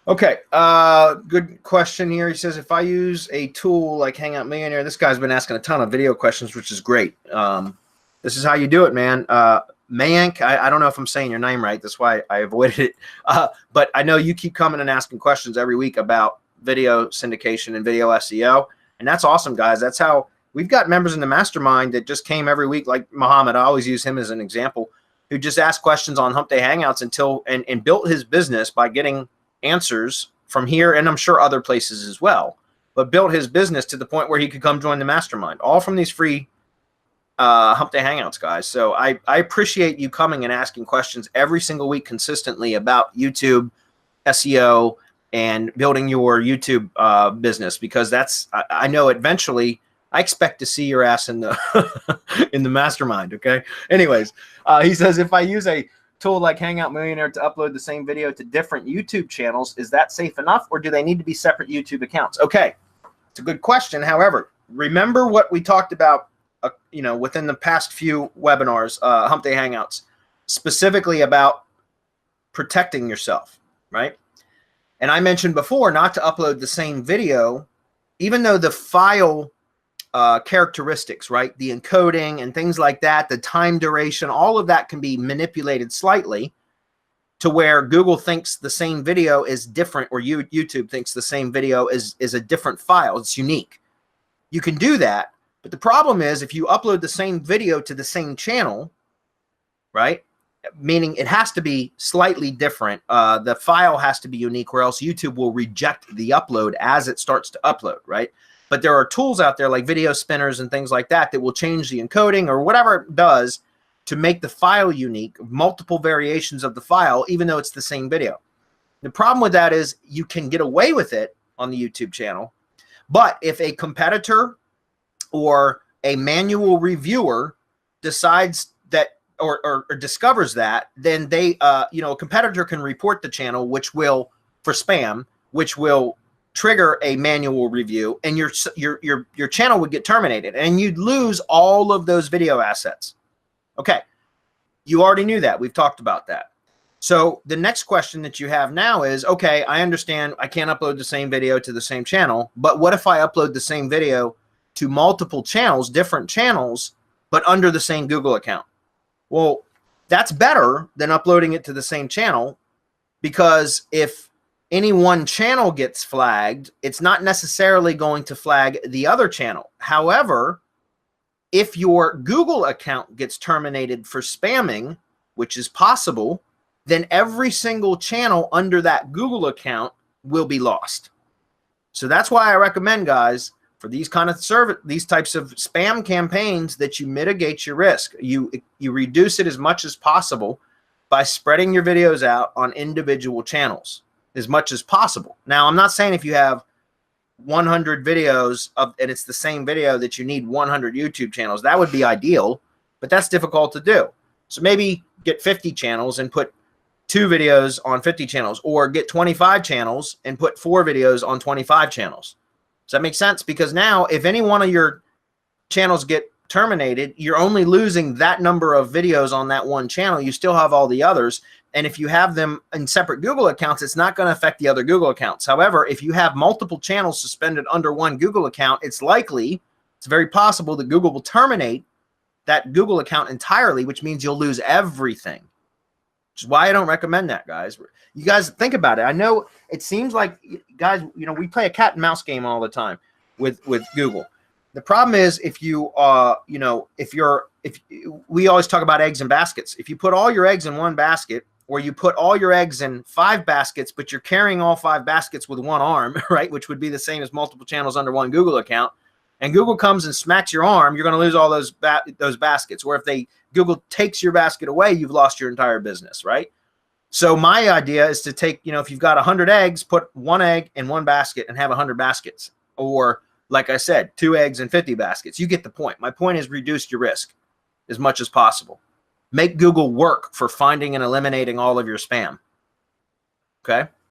Okay, good question here. He says, if I use a tool like Hangout Millionaire, this guy's been asking a ton of video questions, which is great. This is how you do it, man. Mayank, I don't know if I'm saying your name right. That's why I avoided it. But I know you keep coming and asking questions every week about video syndication and video SEO. And that's awesome, guys. That's how we've got members in the mastermind that just came every week, like Muhammad. I always use him as an example, who just asked questions on Hump Day Hangouts and built his business by getting answers from here, and I'm sure other places as well, but built his business to the point where he could come join the mastermind, all from these free Hump Day Hangouts, guys. So I appreciate you coming and asking questions every single week consistently about YouTube, SEO, and building your YouTube business, because that's, I know eventually I expect to see your ass in the in the mastermind. Okay. Anyways, he says, if I use a tool like Hangout Millionaire to upload the same video to different YouTube channels, is that safe enough, or do they need to be separate YouTube accounts? Okay, it's a good question. However, remember what we talked about, within the past few webinars, Hump Day Hangouts, specifically about protecting yourself, right? And I mentioned before not to upload the same video, even though the file characteristics, right? The encoding and things like that, the time duration, all of that can be manipulated slightly to where Google thinks the same video is different, or YouTube thinks the same video is a different file. It's unique. You can do that, but the problem is if you upload the same video to the same channel, right? Meaning it has to be slightly different. The file has to be unique, or else YouTube will reject the upload as it starts to upload, right? But there are tools out there like video spinners and things like that that will change the encoding or whatever it does to make the file unique, multiple variations of the file, even though it's the same video. The problem with that is you can get away with it on the YouTube channel, but if a competitor or a manual reviewer decides that or discovers that, then they, a competitor can report the channel, which will, for spam, which will trigger a manual review, and your channel would get terminated, and you'd lose all of those video assets. Okay, you already knew that. We've talked about that. So the next question that you have now is, okay, I understand I can't upload the same video to the same channel, but what if I upload the same video to multiple channels, different channels, but under the same Google account? Well, that's better than uploading it to the same channel, because if any one channel gets flagged, it's not necessarily going to flag the other channel. However, if your Google account gets terminated for spamming, which is possible, then every single channel under that Google account will be lost. So that's why I recommend, guys, for these kind of these types of spam campaigns, that you mitigate your risk. You reduce it as much as possible by spreading your videos out on individual channels as much as possible. Now, I'm not saying if you have 100 videos and it's the same video that you need 100 YouTube channels. That would be ideal, but that's difficult to do. So maybe get 50 channels and put 2 videos on 50 channels, or get 25 channels and put 4 videos on 25 channels. Does that make sense? Because now if any one of your channels get terminated, you're only losing that number of videos on that one channel. You still have all the others. And if you have them in separate Google accounts, it's not going to affect the other Google accounts. However, if you have multiple channels suspended under one Google account, it's very possible that Google will terminate that Google account entirely, which means you'll lose everything. Which is why I don't recommend that, guys. You guys think about it. I know it seems like, guys, we play a cat and mouse game all the time with Google. The problem is if we always talk about eggs in baskets. If you put all your eggs in one basket, or you put all your eggs in 5 baskets, but you're carrying all 5 baskets with one arm, right, which would be the same as multiple channels under one Google account, and Google comes and smacks your arm, you're going to lose all those baskets. Or if Google takes your basket away, you've lost your entire business, right? So my idea is to take, if you've got 100 eggs, put 1 egg in one basket and have 100 baskets. Or, like I said, 2 eggs in 50 baskets. You get the point. My point is reduce your risk as much as possible. Make Google work for finding and eliminating all of your spam. Okay?